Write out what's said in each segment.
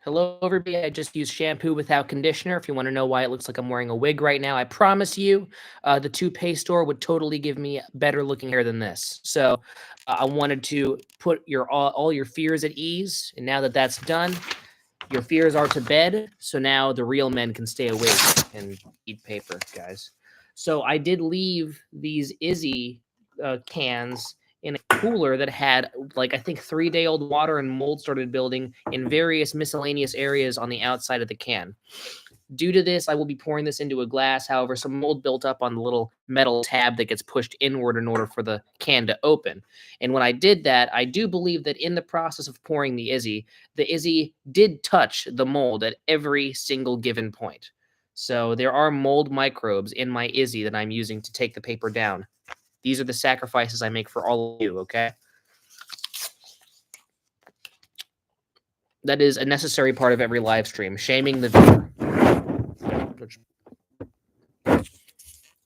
Hello, everybody. I just used shampoo without conditioner. If you want to know why it looks like I'm wearing a wig right now, I promise you, the toothpaste store would totally give me better looking hair than this. So I wanted to put your all your fears at ease. And now that that's done, your fears are to bed. So now the real men can stay awake and eat paper, guys. So I did leave these Izzy cans in a cooler that had, like, I think 3-day-old water, and mold started building in various miscellaneous areas on the outside of the can. Due to this, I will be pouring this into a glass. However, some mold built up on the little metal tab that gets pushed inward in order for the can to open. And when I did that, I do believe that in the process of pouring the Izzy did touch the mold at every single given point. So there are mold microbes in my Izzy that I'm using to take the paper down. These are the sacrifices I make for all of you, okay? That is a necessary part of every live stream, shaming the viewer.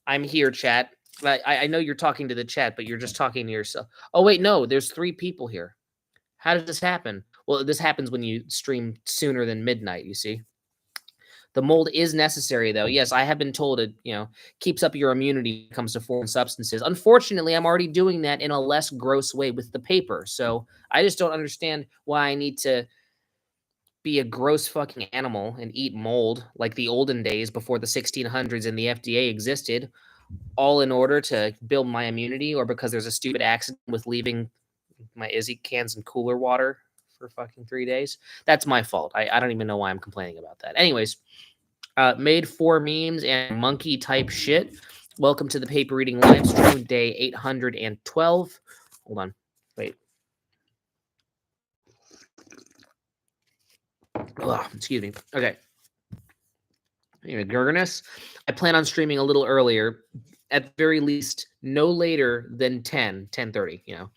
I'm here, chat. I know you're talking to the chat, but you're just talking to yourself. Oh, wait, no, there's 3 people here. How does this happen? Well, this happens when you stream sooner than midnight, you see. The mold is necessary, though. Yes, I have been told it, keeps up your immunity when it comes to foreign substances. Unfortunately, I'm already doing that in a less gross way with the paper. So I just don't understand why I need to be a gross fucking animal and eat mold like the olden days before the 1600s and the FDA existed, all in order to build my immunity, or because there's a stupid accident with leaving my Izzy cans in cooler water for fucking 3 days. That's my fault. I don't even know why I'm complaining about that. Anyways, made 4 memes and monkey type shit. Welcome to the paper reading live stream, day 812. Hold on. Wait. Ugh, excuse me. Okay. Gurginess. I plan on streaming a little earlier, at the very least, no later than 10:30,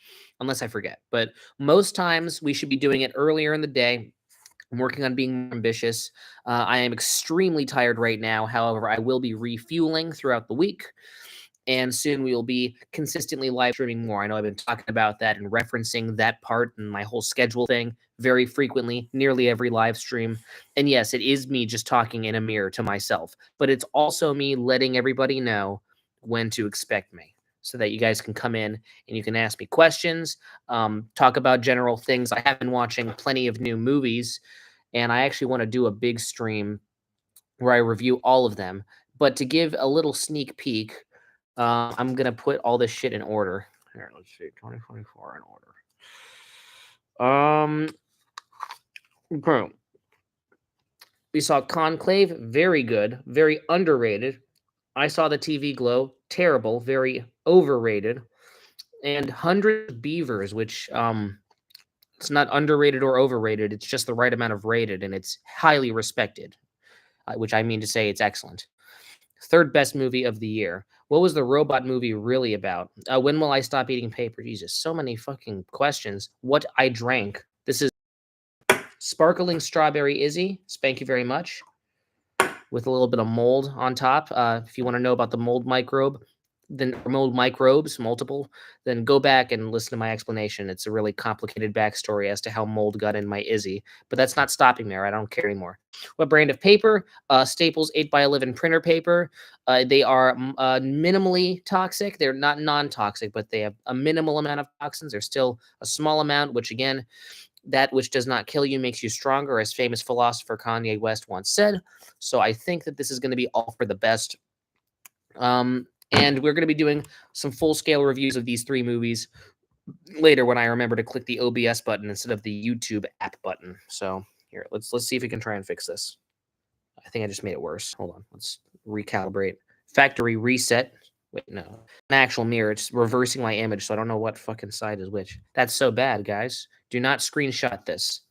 unless I forget. But most times we should be doing it earlier in the day. I'm working on being more ambitious. I am extremely tired right now. However, I will be refueling throughout the week. And soon we will be consistently live streaming more. I know I've been talking about that and referencing that part and my whole schedule thing very frequently, nearly every live stream. And yes, it is me just talking in a mirror to myself, but it's also me letting everybody know when to expect me so that you guys can come in and you can ask me questions, talk about general things. I have been watching plenty of new movies, and I actually want to do a big stream where I review all of them. But to give a little sneak peek, I'm gonna put all this shit in order. Here, let's see, 2024 in order. Okay. We saw Conclave, very good, very underrated. I saw the TV Glow, terrible, very overrated. And Hundred Beavers, which it's not underrated or overrated. It's just the right amount of rated, and it's highly respected, which I mean to say it's excellent. Third best movie of the year. What was the robot movie really about? When will I stop eating paper? Jesus, so many fucking questions. What I drank. This is Sparkling Strawberry Izzy. Thank you very much. With a little bit of mold on top. If you want to know about the mold microbe, then mold microbes, multiple, then go back and listen to my explanation. It's a really complicated backstory as to how mold got in my Izzy, but that's not stopping there. I don't care anymore. What brand of paper? Staples 8x11 printer paper. They are minimally toxic. They're not non-toxic, but they have a minimal amount of toxins. There's still a small amount, which again, that which does not kill you makes you stronger, as famous philosopher Kanye West once said. So I think that this is going to be all for the best. And we're going to be doing some full-scale reviews of these 3 movies later when I remember to click the OBS button instead of the YouTube app button. So here, let's see if we can try and fix this. I think I just made it worse. Hold on. Let's recalibrate. Factory reset. Wait, no. An actual mirror. It's reversing my image, so I don't know what fucking side is which. That's so bad, guys. Do not screenshot this.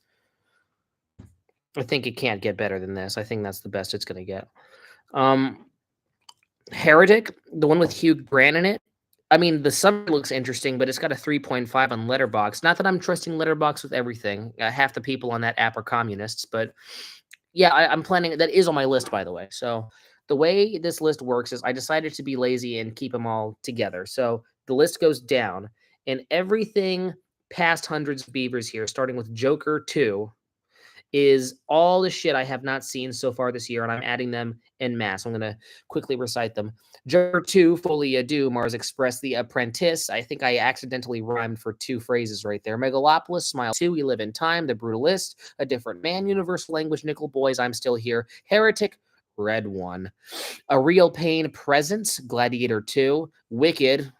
I think it can't get better than this. I think that's the best it's going to get. Heretic, the one with Hugh Grant in it. I mean, the summary looks interesting, but it's got a 3.5 on Letterboxd. Not that I'm trusting Letterboxd with everything. Half the people on that app are communists, but yeah, I'm planning. That is on my list, by the way. So the way this list works is I decided to be lazy and keep them all together. So the list goes down, and everything past Hundreds of Beavers here, starting with Joker 2, is all the shit I have not seen so far this year, and I'm adding them en masse. I'm going to quickly recite them. Joker 2, Folie à Deux, Mars Express, The Apprentice. I think I accidentally rhymed for 2 phrases right there. Megalopolis, Smile 2, We Live in Time, The Brutalist, A Different Man, Universal Language, Nickel Boys, I'm Still Here, Heretic, Red One, A Real Pain, Presence, Gladiator 2, Wicked,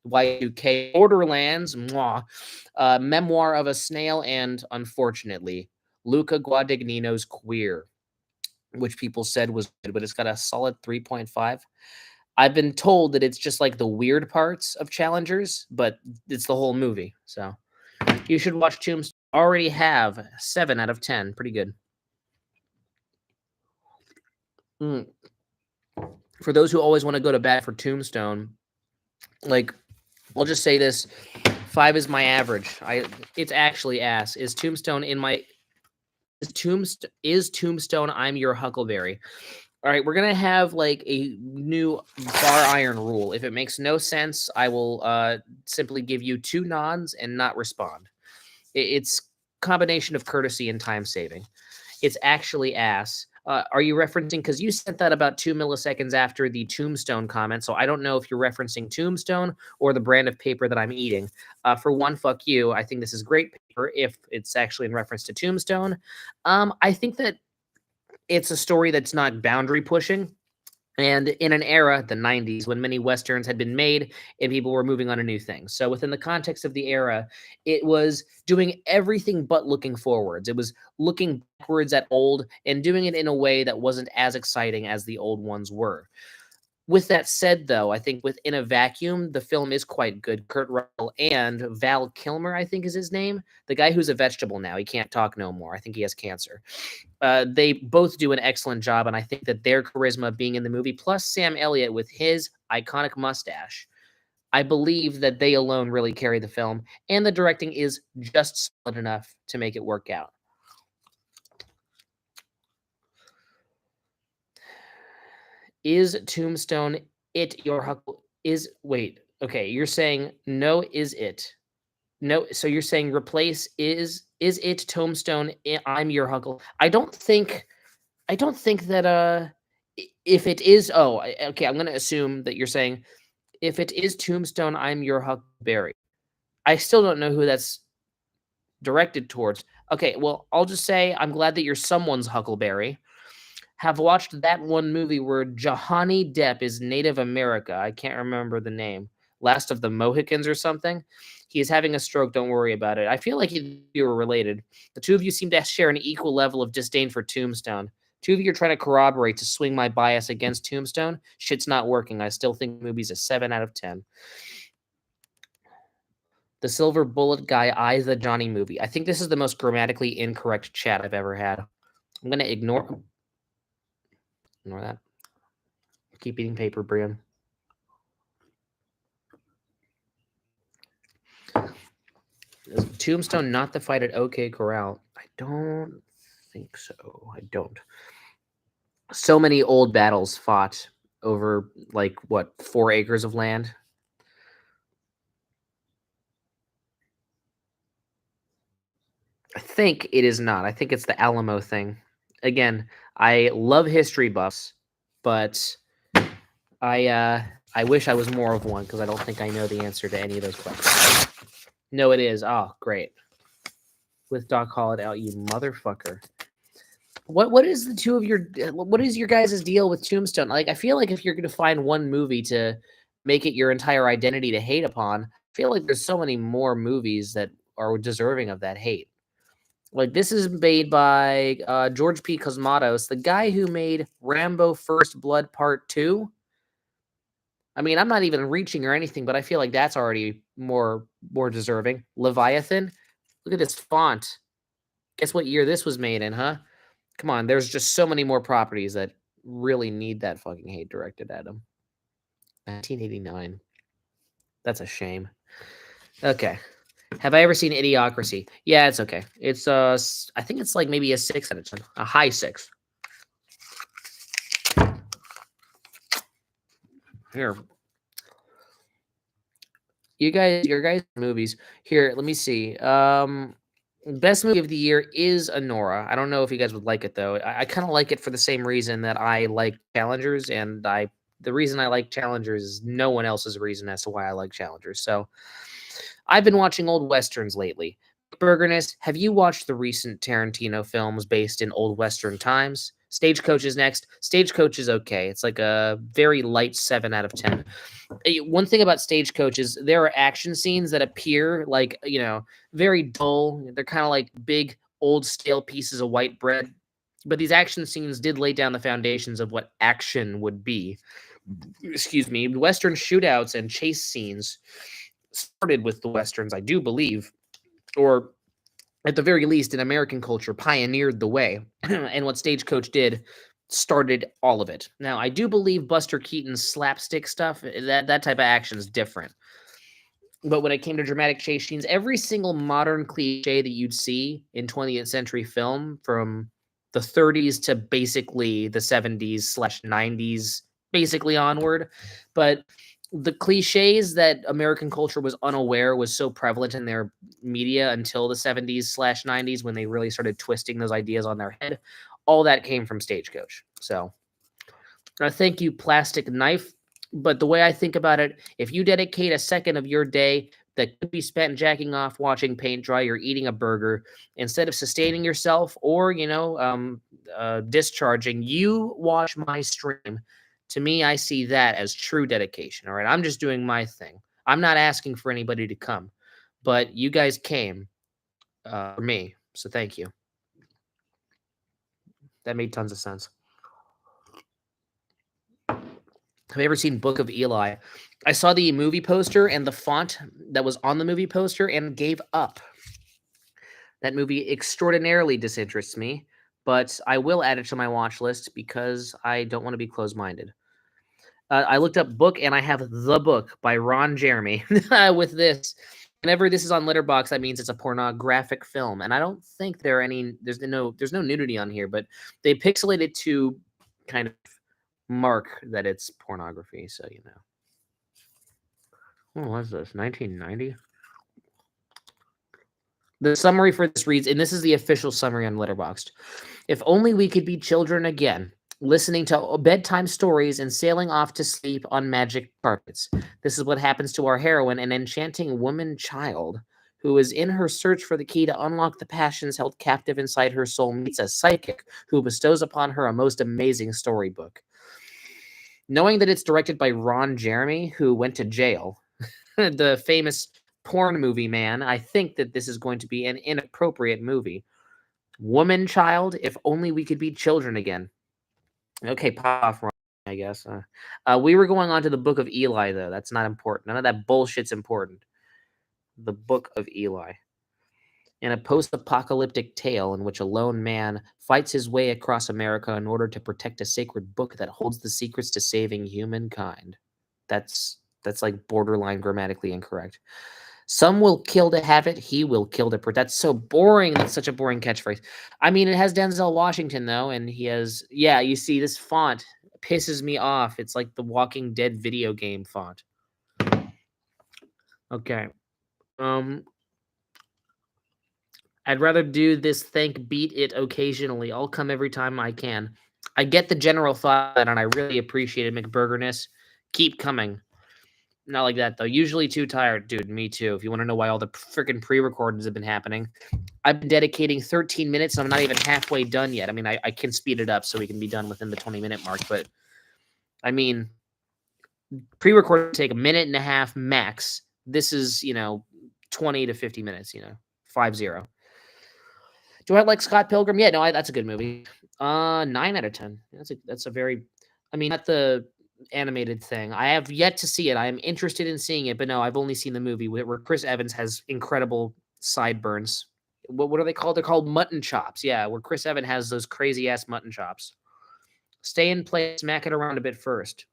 Y2K, Borderlands, Memoir of a Snail, and unfortunately, Luca Guadagnino's Queer, which people said was good, but it's got a solid 3.5. I've been told that it's just like the weird parts of Challengers, but it's the whole movie. So you should watch Tombstone. Already have 7 out of 10. Pretty good. For those who always want to go to bat for Tombstone, like, I'll just say this: 5 is my average. It's actually ass. Is Tombstone in my is Tombstone I'm Your Huckleberry? All right, we're gonna have like a new bar iron rule. If it makes no sense, I will simply give you 2 nods and not respond. It's combination of courtesy and time saving. It's actually ass. Are you referencing, because you sent that about 2 milliseconds after the Tombstone comment, so I don't know if you're referencing Tombstone or the brand of paper that I'm eating. For one, fuck you. I think this is great paper if it's actually in reference to Tombstone. I think that it's a story that's not boundary pushing. And in an era, the 90s, when many Westerns had been made and people were moving on to new things. So within the context of the era, it was doing everything but looking forwards. It was looking backwards at old and doing it in a way that wasn't as exciting as the old ones were. With that said, though, I think within a vacuum, the film is quite good. Kurt Russell and Val Kilmer, I think is his name, the guy who's a vegetable now. He can't talk no more. I think he has cancer. They both do an excellent job, and I think that their charisma being in the movie, plus Sam Elliott with his iconic mustache, I believe that they alone really carry the film, and the directing is just solid enough to make it work out. Is Tombstone it your Huckle? Okay, you're saying no, is it? No, so you're saying replace is it Tombstone? I'm your Huckle. I don't think that if it is okay, I'm gonna assume that you're saying if it is Tombstone, I'm your Huckleberry. I still don't know who that's directed towards. Okay, well, I'll just say I'm glad that you're someone's Huckleberry. Have watched that one movie where Johnny Depp is Native America. I can't remember the name. Last of the Mohicans or something. He is having a stroke. Don't worry about it. I feel like you were related. The two of you seem to share an equal level of disdain for Tombstone. Two of you are trying to corroborate to swing my bias against Tombstone. Shit's not working. I still think the movie's a 7 out of 10. The Silver Bullet guy eyes the Johnny movie. I think this is the most grammatically incorrect chat I've ever had. I'm going to ignore that. Keep eating paper, Brian. Is Tombstone not the fight at OK Corral? I don't think so. I don't. So many old battles fought over, like, what, 4 acres of land? I think it is not. I think it's the Alamo thing. Again, I love history buffs, but I wish I was more of one because I don't think I know the answer to any of those questions. No, it is. Oh, great. With Doc Holliday out, you motherfucker. What is the two of what is your guys' deal with Tombstone? Like, I feel like if you're gonna find one movie to make it your entire identity to hate upon, I feel like there's so many more movies that are deserving of that hate. Like, this is made by George P. Cosmatos, the guy who made Rambo First Blood Part 2. I mean, I'm not even reaching or anything, but I feel like that's already more deserving. Leviathan. Look at this font. Guess what year this was made in, huh? Come on, there's just so many more properties that really need that fucking hate directed at them. 1989. That's a shame. Okay. Have I ever seen Idiocracy? Yeah, it's okay. It's I think it's like maybe a 6 out of 10. A high 6. Here. Your guys' movies. Here, let me see. Best movie of the year is Anora. I don't know if you guys would like it though. I kind of like it for the same reason that I like Challengers, and the reason I like Challengers is no one else's reason as to why I like Challengers. So I've been watching old westerns lately. Burgerness, have you watched the recent Tarantino films based in old western times? Stagecoach is next. Stagecoach is okay. It's like a very light 7 out of 10. One thing about Stagecoach is there are action scenes that appear like, very dull. They're kind of like big, old, stale pieces of white bread. But these action scenes did lay down the foundations of what action would be. Excuse me. Western shootouts and chase scenes started with the Westerns, I do believe, or at the very least, in American culture, pioneered the way. And what Stagecoach did started all of it. Now, I do believe Buster Keaton's slapstick stuff, that type of action is different. But when it came to dramatic chase scenes, every single modern cliche that you'd see in 20th century film, from the 30s to basically the 70s/90s, basically onward. But the cliches that American culture was unaware was so prevalent in their media until the 70s/90s, when they really started twisting those ideas on their head. All that came from Stagecoach. So thank you, Plastic Knife. But the way I think about it, if you dedicate a second of your day that could be spent jacking off, watching paint dry, or eating a burger, instead of sustaining yourself or, discharging, you watch my stream. To me, I see that as true dedication. All right. I'm just doing my thing. I'm not asking for anybody to come, but you guys came for me. So thank you. That made tons of sense. Have you ever seen Book of Eli? I saw the movie poster and the font that was on the movie poster and gave up. That movie extraordinarily disinterests me, but I will add it to my watch list because I don't want to be closed-minded. I looked up book, and I have The Book by Ron Jeremy with this. Whenever this is on Letterboxd, that means it's a pornographic film, and I don't think there's no nudity on here, but they pixelate it to kind of mark that it's pornography, so you know. What was this? 1990? The summary for this reads, and this is the official summary on Letterboxd. If only we could be children again, listening to bedtime stories and sailing off to sleep on magic carpets. This is what happens to our heroine, an enchanting woman child who is in her search for the key to unlock the passions held captive inside her soul, meets a psychic who bestows upon her a most amazing storybook. Knowing that it's directed by Ron Jeremy, who went to jail, the famous porn movie man, I think that this is going to be an inappropriate movie. Woman child, if only we could be children again. Okay, pop off, Ron, I guess. We were going on to the Book of Eli, though. That's not important. None of that bullshit's important. The Book of Eli. In a post-apocalyptic tale in which a lone man fights his way across America in order to protect a sacred book that holds the secrets to saving humankind. That's like borderline grammatically incorrect. Some will kill to have it, he will kill to protect. That's so boring. That's such a boring catchphrase. I mean, it has Denzel Washington, though, and he has... Yeah, you see, this font pisses me off. It's like the Walking Dead video game font. Okay. I'd rather do this thank beat it occasionally. I'll come every time I can. I get the general thought, and I really appreciate it, McBurgerness. Keep coming. Not like that, though. Usually too tired. Dude, me too. If you want to know why all the freaking pre-recordings have been happening. I've been dedicating 13 minutes, and I'm not even halfway done yet. I mean, I can speed it up so we can be done within the 20-minute mark, but, I mean, pre-recording take a minute and a half max. This is, 20 to 50 minutes, 5-0. Do I like Scott Pilgrim? Yeah, no, that's a good movie. 9 out of 10. That's a very... I mean, not the animated thing. I have yet to see it. I am interested in seeing it, but no, I've only seen the movie where Chris Evans has incredible sideburns. What are they called? They're called mutton chops. Yeah, where Chris Evans has those crazy ass mutton chops. Stay in place, smack it around a bit first.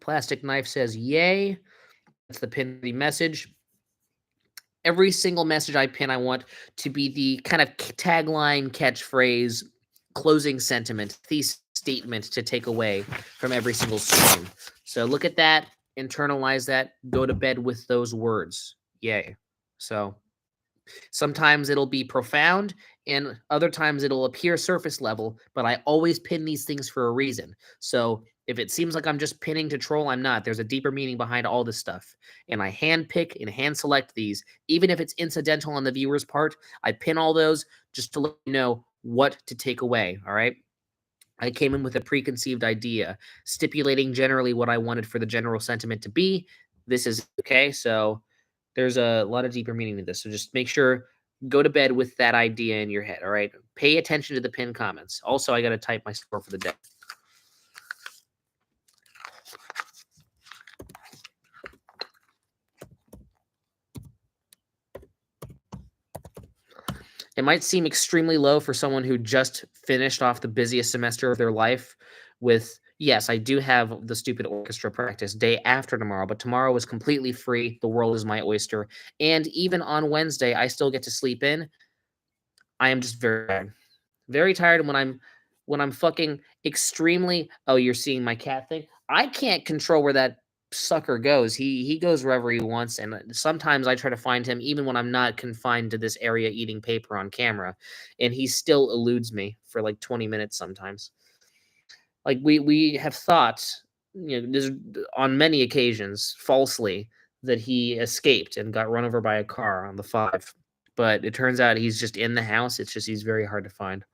Plastic Knife says, yay. That's the pin the message. Every single message I pin, I want to be the kind of tagline, catchphrase, closing sentiment, thesis statement to take away from every single stream. So look at that internalize that, go to bed with those words. Yay. So sometimes it'll be profound and other times it'll appear surface level, but I always pin these things for a reason. So if it seems like I'm just pinning to troll, I'm not. There's a deeper meaning behind all this stuff. And I hand pick and hand select these. Even if it's incidental on the viewer's part, I pin all those just to let you know what to take away. All right. I came in with a preconceived idea, stipulating generally what I wanted for the general sentiment to be. This is okay. So there's a lot of deeper meaning to this. So just make sure, go to bed with that idea in your head. All right. Pay attention to the pinned comments. Also, I got to type my score for the day. It might seem extremely low for someone who just finished off the busiest semester of their life with, yes, I do have the stupid orchestra practice day after tomorrow, but tomorrow is completely free. The world is my oyster. And even on Wednesday, I still get to sleep in. I am just very tired. Very tired when I'm fucking extremely, oh, you're seeing my cat thing? I can't control where that sucker goes. He goes wherever he wants, and sometimes I try to find him even when I'm not confined to this area eating paper on camera, and he still eludes me for like 20 minutes sometimes. Like we have thought, there's on many occasions falsely that he escaped and got run over by a car on the 5. But it turns out he's just in the house. It's just he's very hard to find.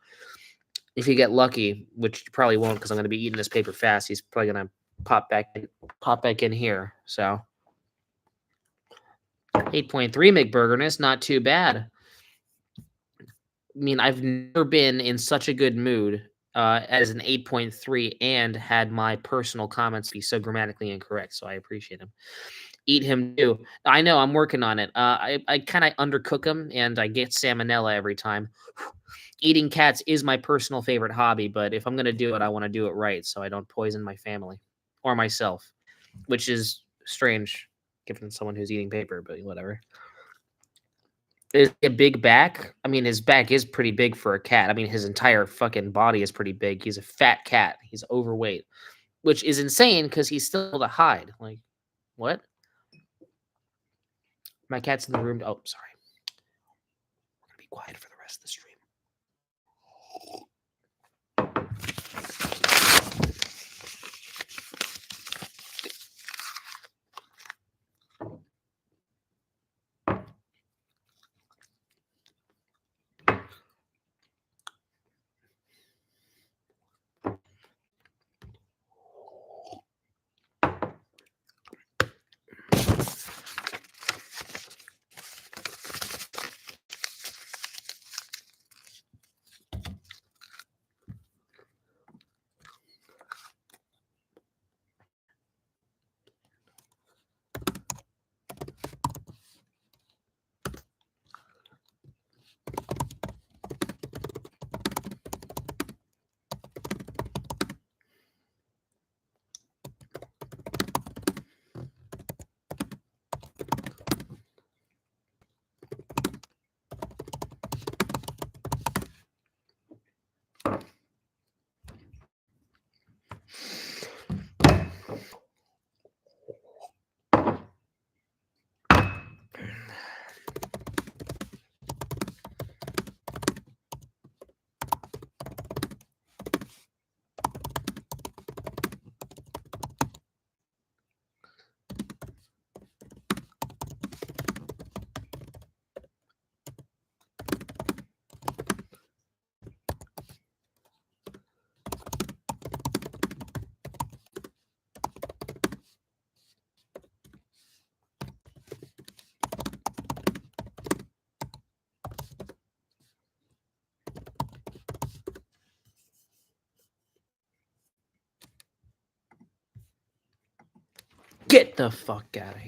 If you get lucky, which you probably won't because I'm going to be eating this paper fast, he's probably going to pop back in here. So 8.3 McBurgerness, not too bad. I mean, I've never been in such a good mood as an 8.3 and had my personal comments be so grammatically incorrect. So I appreciate him. Eat him too. I know I'm working on it. I kind of undercook them and I get salmonella every time. Eating cats is my personal favorite hobby, but if I'm going to do it, I want to do it right so I don't poison my family or myself, which is strange given someone who's eating paper, but whatever. Is he a big back? I mean, his back is pretty big for a cat. I mean, his entire fucking body is pretty big. He's a fat cat. He's overweight, which is insane because he's still able to hide. Like, what? My cat's in the room. Oh, sorry. We're going to be quiet for the rest of the stream. Get the fuck out of here.